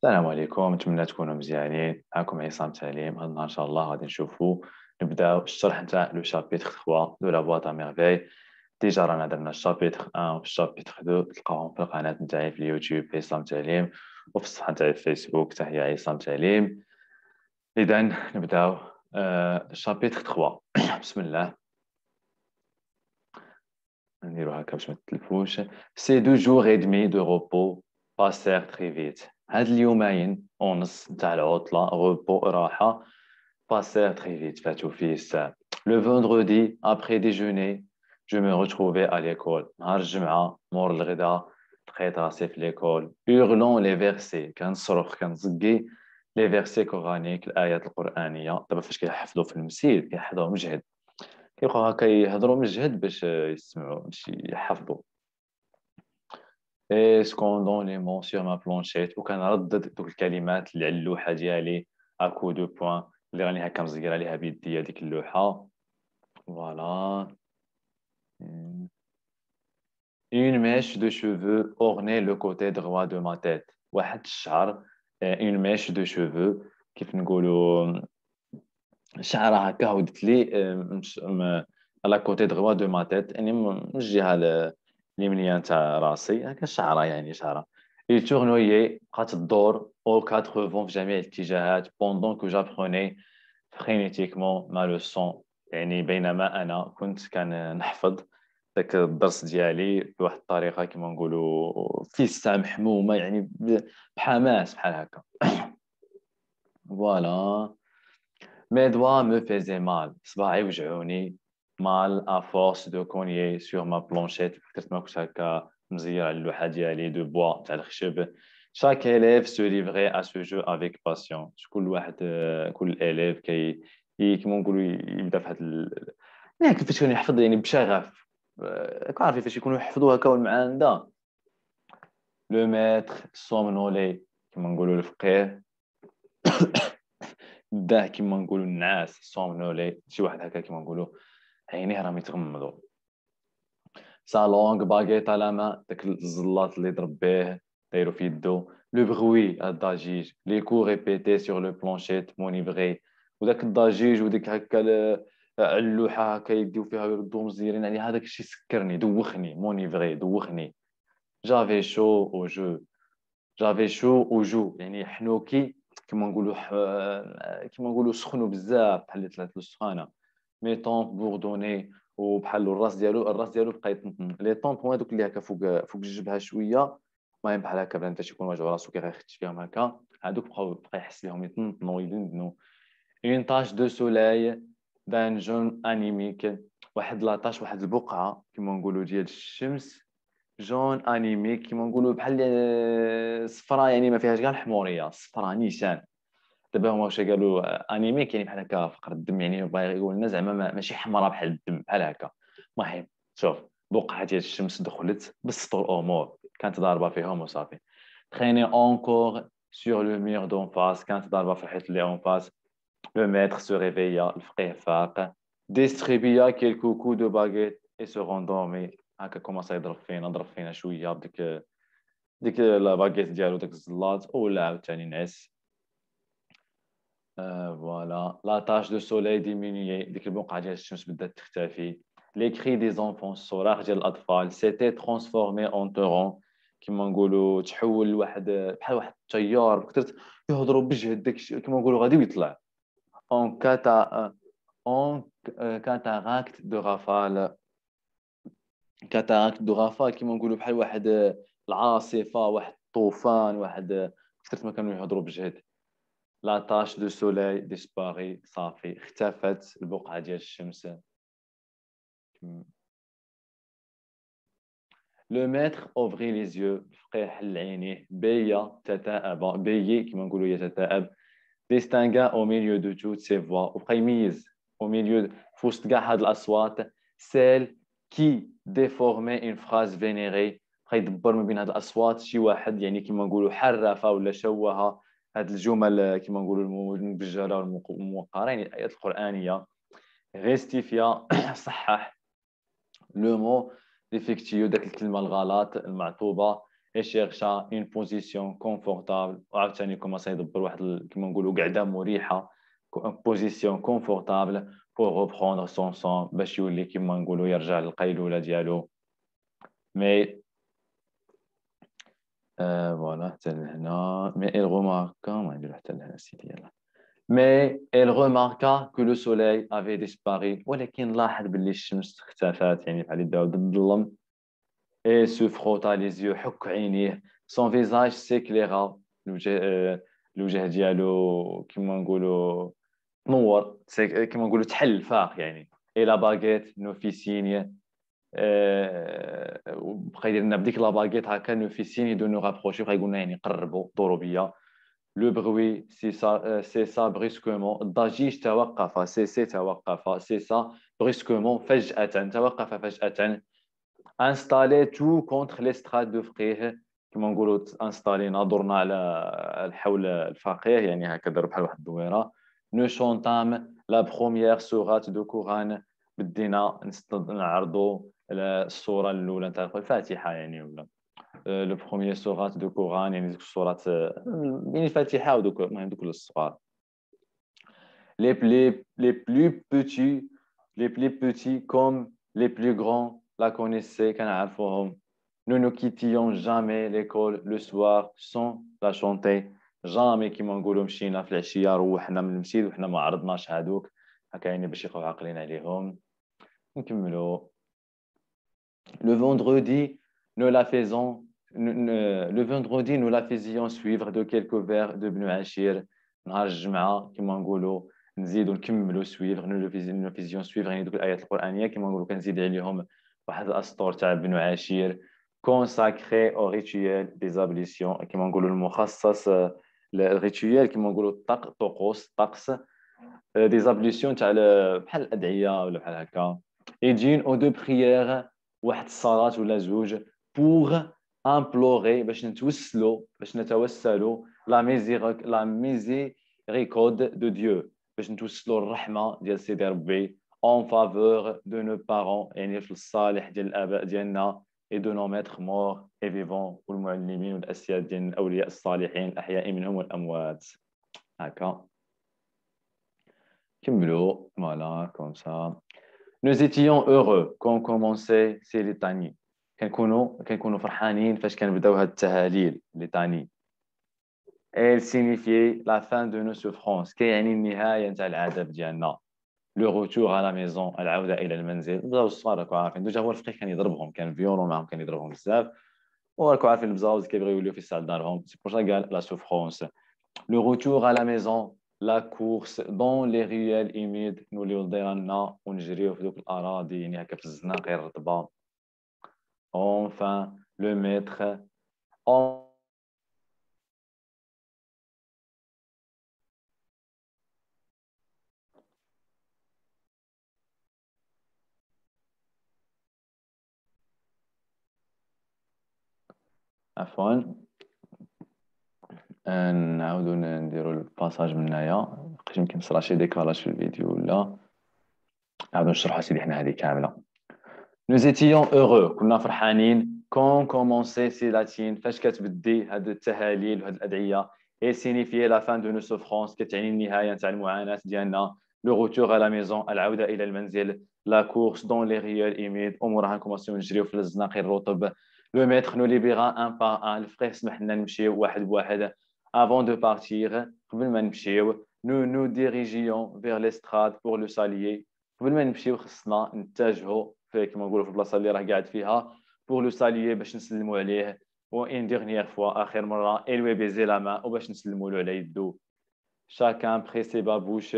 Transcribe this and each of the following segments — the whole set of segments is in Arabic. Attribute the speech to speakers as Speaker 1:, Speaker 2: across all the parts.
Speaker 1: السلام عليكم، نتمنى تكونوا مزيانين. معكم عصام تعليم. هاد النهار ان شاء الله غادي نبداو الشرح نتاع لو شابيتر 3 دو لا بواط ا ميرفي. ديجا رانا درنا الشابيتر 1 و الشابيتر 2، تلقاوهم في القناه نتاعي في اليوتيوب عصام تعليم، وفي الصفحه نتاعي في فيسبوك حتى هي عصام تعليم. اذا نبداو الشابيتر 3. بسم الله. نديرو هكا باش ما تتلفوش. سي دو جور اي دمي دو روبو باسير تري فيت. هاد اليومين ونص نتاع العطلة روبو راحة باسير تري فيت، فاتو فيه الساعة. لو فوندردي ابخي ديجوني جو مي روتروفي ا ليكول. نهار الجمعة مور الغدا لقيت راسي في ليكول هورلون لي فيرسي، كنصرخ كنزقي لي فيرسي كورانيك، الآيات القرآنية. دابا فاش كيحفظوا في المسجد كيحفظوا مجهد، كيبقاو هكا يهضروا مجهد باش يسمعوا باش يحفظوا. اي سكوندون لي مون سور ما بلونشيت، وكنردد دوك الكلمات اللي على اللوحه ديالي اكو دو بوين اللي راني هكا مزير عليها بيدي هذيك اللوحه. فوالا. une mèche de cheveux ornait le côté droit de ma tête. واحد الشعر، une mèche de cheveux، كيف نقولوا شعره هكا ودت لي على كوتي دغوا دو ما تيت، يعني من الجهه اليمنيه نتاع راسي، هكا شعره يعني شعره. Il tournoyait بقات تدور aux quatre vents في جميع الاتجاهات pendant que j'apprenais frénétiquement ma leçon. يعني بينما انا كنت كان نحفظ ذاك الدرس ديالي بواحد الطريقه كما نقولوا في السمح محمومه، يعني بحماس بحال هكا. فوالا. Mes doigts me faisaient mal. صباعي وجعوني. Mal à force de cogner sur ma planchette. كثرت ما كنت هكا مزير على اللوحة ديالي دو بوا تاع الخشب. Chaque élève se livrait à ce jeu avec passion. كل واحد كل élève كيما نقولوا يبدا في هذا يعني كيفاش كانوا يحفظ يعني بشغف. عارفين فاش يكونوا يحفظوا هكا والمعانده. لو ماتر سومنولي كيما نقولوا الفقيه. داه كيما نقولوا النعاس سومنولي، شي واحد هكا كيما نقولوا عينيه راهم يتغمضوا. سا لونغ باغيت على ما، داك الزلاط اللي ضرب به دايرو في يدو. لو بغوي الضجيج لي كو ريبيتي سور لو بلونشيت مونيفغي، وداك الضجيج وديك هكا على اللوحه هكا يديو فيها يردو مزيرين عليها، هذاك الشيء سكرني دوخني مونيفغي دوخني. جافي شو او جو، جافي شو او جو يعني حنوكي كما نقولوا كما نقولوا سخنوا بزاف بحال اللي طلعت له السخانه. مي طومب بوردوني، وبحال الراس ديالو بقى يطنطن. لي طومب هما دوك اللي هكا فوق الجبهه شويه، المهم بحال هكا بان فاش يكون واجد راسو كيخدش فيهم هكا، هادوك بقى يحس بهم يطنطنوا يدندنوا. اون تاش دو سولاي دان جون انيميك، واحد لاطاش واحد البقعه كما نقولوا ديال الشمس جون انيميك، كيما نقولوا بحال صفراء، يعني ما فيهاش كاع الحموريه، صفراء نيشان. دابا هما واش قالوا انيميك يعني بحال هكا فقر الدم، يعني باغي يقول لنا زعما ماشي حمراء بحال الدم بحال هكا. المهم شوف، بقعه ديال الشمس دخلت بالسطور امور، كانت ضاربه فيهم وصافي. تريني اونكور سور لو مير دون فاس، كانت ضاربه في الحيط اللي اون فاس. لو ميتر سو ريفيا، الفقيه فاق. ديستريبيا كيلكو كو دو باغيت اي سو روندورمي، هكا كومونسا ضرب فينا شويه ديك لا باغيت ديالو داك الزلاط، ولا عاوتاني نعس. فوالا. لا تاش دو سولي ديمينيي، ديك البقعه ديال الشمس بدات تختفي. لي كري دي زونفون، الصراخ ديال الاطفال سيتي ترانسفورمي اون تورون، كيما نقولوا تحول لواحد بحال واحد التيار، كثرت يهضروا بجهد داك كيما نقولوا غادي ويطلع. اون كاتا اون كاتاراكت دو غافال، كاتاراكت دو غافال كيما نقولوا بحال واحد العاصفه، واحد الطوفان، واحد كثرت ما كانوا يهضروا بجهد. لا تاش دو سولاي ديسباري، صافي اختفت البقعة ديال الشمس. لو ميتر اوفري لي زيو، الفقيه حل عينيه. بيا تتاءب، بيي كيما نقولوا يتتاءب. ديستانغا او ميليو دو توت سي فوا، وبقى يميز او ميليو في وسط كاع هاد الاصوات. سيل كي ديفورمي اون فراز فينيري، بقى يدبر ما بين هاد الاصوات شي واحد يعني كيما نقولوا حرفه ولا شوه هاد الجمل كيما نقولوا المبجله والموقره، يعني الايات القرانيه. غيستيفيا صحح. لو مو ديفيكتيو، داك الكلمه الغلط المعطوبه. et chercha une position confortable وعاوتاني كوماسا يدبر واحد كيما نقولوا قعده مريحه position confortable pour reprendre son sang باش يولي كيما نقولوا يرجع للقيلوله ديالو مي voilà حتى لهنا مي il remarqua ما نديرو حتى لهنا سيدي يلاه mais elle remarqua que le soleil avait disparu ولكن لاحظ باللي الشمس اختفت يعني بحال يبداو الظلم et se frotta les yeux حك عينيه son visage s'éclaira الوجه ديالو كما نقولوا نور كما نقولوا تحل فاق يعني et la baguette nous fit signe بقى يدير لنا بديك لا باغيت هكا نو في سيني دو نو رابروشي بقى يقول لنا يعني قربوا دوروا بيا لو بروي سيسا بريسكومون الضجيج توقف سيسي توقف سيسا بريسكومون فجأة توقف فجأة انستالي تو كونتر ليستراد دو فقيه كما نقولوا انستالينا دورنا على حول الفقيه يعني هكا دار بحال واحد الدويره نو شونتام لا بروميير سورات دو قران بدينا نعرضوا الصوره الاولى تاع الفاتحه يعني ولا لو بروميير سورات دو قران يعني ديك الصورات يعني الفاتحه ودوك المهم دوك الصغار les plus petits comme les plus grands la connaissaient كنعرفوهم nous ne quittions jamais l'école le soir sans la chanter jamais كيما نقولوا مشينا في العشيه روحنا من المسجد وحنا ما عرضناش هادوك هكا يعني باش يبقاو عاقلين عليهم نكملوا le vendredi nous la faisions suivre de quelques vers de Ibn Ashir نهار الجمعه كيما نقولوا نزيدوا نكملوا سويفر نو فيزيون سويفر يعني دوك الايات القرانيه كما نقولوا كنزيد عليهم واحد الاسطور تاع ابن عاشير كونساكري او ريتويال دي زابليسيون كما نقولوا المخصص الريتويال كما نقولوا طقس دي زابليسيون تاع بحال الادعيه ولا بحال هكا ايدين او دو بريير واحد الصلاه ولا زوج بوغ امبلوري باش نتوسلوا لا ميزيريكورد دو ديو باش نتوسلوا الرحمه ديال سيدي ربي en faveur de nos parents يعني في الصالح ديال الاباء ديالنا et de nos maîtres morts et vivants والمعلمين والاسياد ديال الاولياء الصالحين الاحياء منهم والاموات هكا كملوا voilà comme ça nous étions heureux quand commençait ces litanies كنكونوا فرحانين فاش كنبداو هاد التهاليل ليتاني elle signifiait la fin de nos souffrances كيعني النهايه نتاع العذاب ديالنا لو روتور على ميزون العوده الى المنزل بزاف الصغار راكم عارفين دوجا هو الفقيه كان يضربهم كان فيولون معهم كان يضربهم بزاف وراكم عارفين البزاوز كيبغيو يوليو في السال دارهم سي بور سا قال لا سوفرونس لو روتور على ميزون لا كورس دون لي ريال ايميد نوليو لديرنا ونجريو في دوك الاراضي يعني هكا في الزناقي الرطبه enfin le maître عفوا نعاودو نديرو الباساج من هنايا يمكن صرا شي ديكالاج في الفيديو ولا نعاودو نشرحو سيدي حنا هذه كامله nous étions heureux كنا فرحانين quand commençait ces latines فاش كتبدي هاد التهاليل وهاد الادعيه et signifiait la fin de nos souffrances كتعني النهايه نتاع المعاناه ديالنا le retour à la maison العوده الى المنزل la course dans les riels humides وموراها نكومونسيو نجريو في الزناقي الرطب le maître nous libéra un par un الفقيه سمح لنا نمشيو واحد بواحد avant de partir قبل ما نمشيو nous dirigions vers l'estrade pour le salier قبل ما نمشيو خصنا نتجهوا كما نقولوا في البلاصه اللي راه قاعد فيها بور لو ساليي باش نسلموا عليه وان ديرنيير فوا اخر مره الوي بيزي لا مان وباش نسلموا له على يدو شاكان بري سي بابوش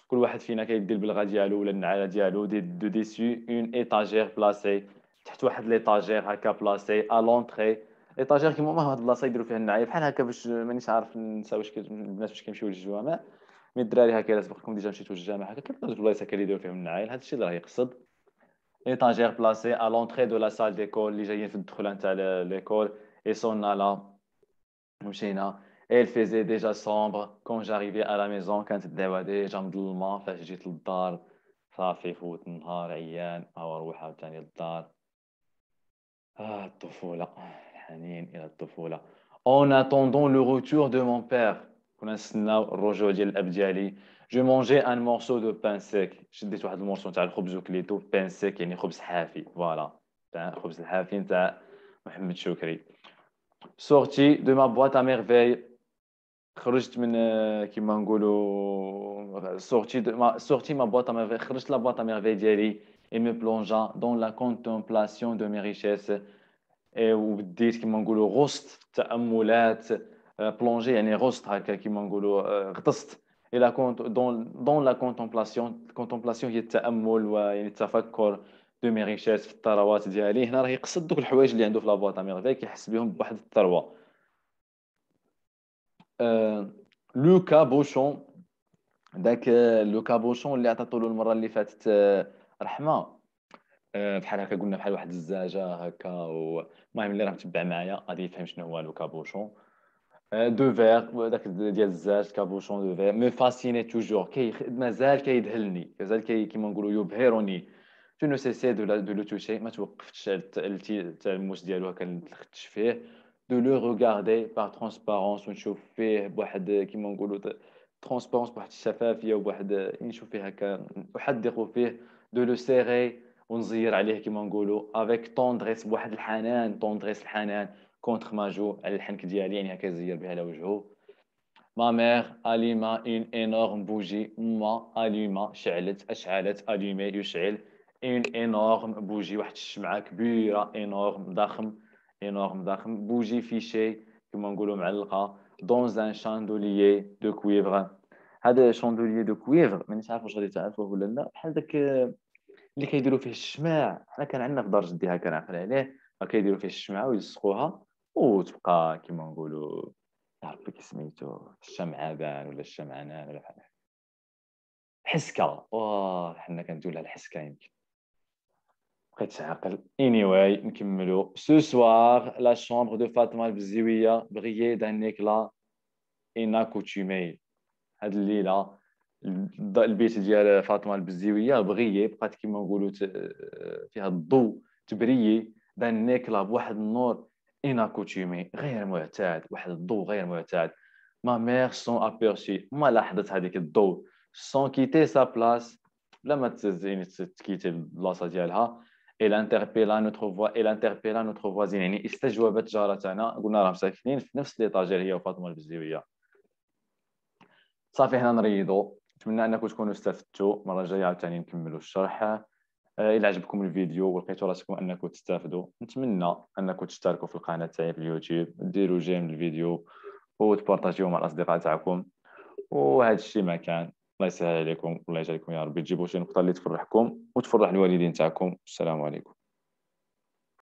Speaker 1: كل واحد فينا كيدير البلغه ديالو ولا النعاله ديالو دو ديسو اون ايتاجير بلاسي تحت واحد ليطاجير هكا بلاسي ا لونطري ايتاجير كيما ما هاد البلاصه يديروا فيها النعايه بحال هكا باش مانيش عارف نسى واش الناس باش كيمشيو للجوامع مي الدراري هكا الا سبقكم ديجا مشيتوا للجامع هكا كيبقاو البلايص هكا اللي يديروا فيهم النعايل هذا الشيء اللي راه يقصد étagère placée à l'entrée de la salle d'école اللي جايين في الدخول نتاع l'école et صرنا لا مشينا et il faisait déjà sombre quand j'arrivais à la maison كانت الدعوه ديجا مظلمه فاش جيت للدار صافي فوت النهار عيان ها روح عاوتاني للدار الطفوله الحنين الى الطفوله. en attendant le retour de mon père كنا نستناو الرجوع ديال الاب ديالي. جو مونجي ان مورسو دو بان سيك، شديت واحد المورسو تاع الخبز وكليتو. بان سيك يعني خبز حافي، فوالا تاع الخبز الحافي تاع محمد شكري. سورتي دو ما بواط ا ميرفي، خرجت من كيما نقولوا سورتي ما بواط ا ميرفي، خرجت لا بواط ا ميرفي ديالي. اي مي بلونجا دون لا كونتمبلاسيون دو مي ريشيس، وبديت كيما نقولوا غصت في التاملات. بلونجي يعني غصت هكا كيما نقولوا غطست الى كونت دون لا كونتمبلاسيون. الكونتمبلاسيون هي التامل ويعني التفكر دو مي ريشيس في الثروات ديالي. هنا راه يقصد دوك الحوايج اللي عنده في لابواط اميرفي كيحس بهم بواحد الثروه. لوكا بوشون، داك لوكا بوشون اللي عطاتو له المره اللي فاتت رحمه، بحال هكا قلنا بحال واحد الزاجه هكا. المهم اللي راه متبع معايا غادي يفهم شنو هو لو كابوشون. دو فيغ داك ديال الزاج كابوشون دو فيغ مي فاسيني توجور، مازال كيدهلني، مازال كيما نقولوا يبهرني. جو نو سيسي دو لو توشي، ما توقفتش تاع الموس ديالو هكا نتلختش فيه. دو لو ريغاردي بار ترونسبارونس، ونشوف فيه بواحد كيما نقولوا ترونسبارونس، بواحد الشفافيه وبواحد نشوف فيه هكا احدق فيه. دو لو سيري، ونزير عليه كيما نقولوا افيك طوندريس، بواحد الحنان، طوندريس الحنان كونتر ماجو على الحنك ديالي، يعني هكا زير بها على وجهه. ما مير اليما اون انورم بوجي، ما اليما اشعلت اليمي يشعل اون انورم بوجي، واحد الشمعه كبيره انورم ضخم، انورم ضخم. بوجي فيشي كما نقولوا معلقه دون ان شاندوليي دو كويفر. هذا شاندوليي دو كويفر مانيش عارف واش غادي تعرفوه ولا لا، بحال داك اللي كيديروا فيه الشماع. حنا كان عندنا في دار جدي هكا نعقل عليه، كيديروا فيه الشمعه ويلصقوها وتبقى كيما نقولوا عرفتي كي سميتو الشمعدان ولا الشمعانان ولا بحال هكا. حسكه، واه حنا كندوي لها الحسكه. يمكن بقيت عاقل. anyway نكملوا. سو سوار لا شومبر دو فاطمه البزيويه بغيي دان نيكلا اناكوتومي. هاد الليله البيت ديال فاطمه البزيويه بغيي، بقات كيما نقولوا فيها الضوء تبريي دان نيكلا بواحد النور اناكوتومي غير معتاد، واحد الضوء غير معتاد. ما مير سون ابيرسي، ما لاحظت هذيك الضوء سون كيتي سا بلاس، بلا ما يعني تكيتي البلاصه ديالها. il interpella notre voisine، يعني استجوبت جارتنا. قلنا راهم ساكنين في نفس ليطاجير هي وفاطمه البزيويه. صافي هنا نريضوا. نتمنى انكم تكونوا استفدتوا. المره الجايه عاوتاني نكملوا الشرح. الى عجبكم الفيديو ولقيتوا راسكم انكم تستافدوا، نتمنى انكم تشتركوا في القناه تاعي في اليوتيوب، ديروا جيم للفيديو وتبارطاجيوه مع الاصدقاء تاعكم. وهذا الشيء ما كان. الله يسهل عليكم، الله يجعلكم يا ربي تجيبوا شي نقطه اللي تفرحكم وتفرح الوالدين تاعكم. السلام عليكم.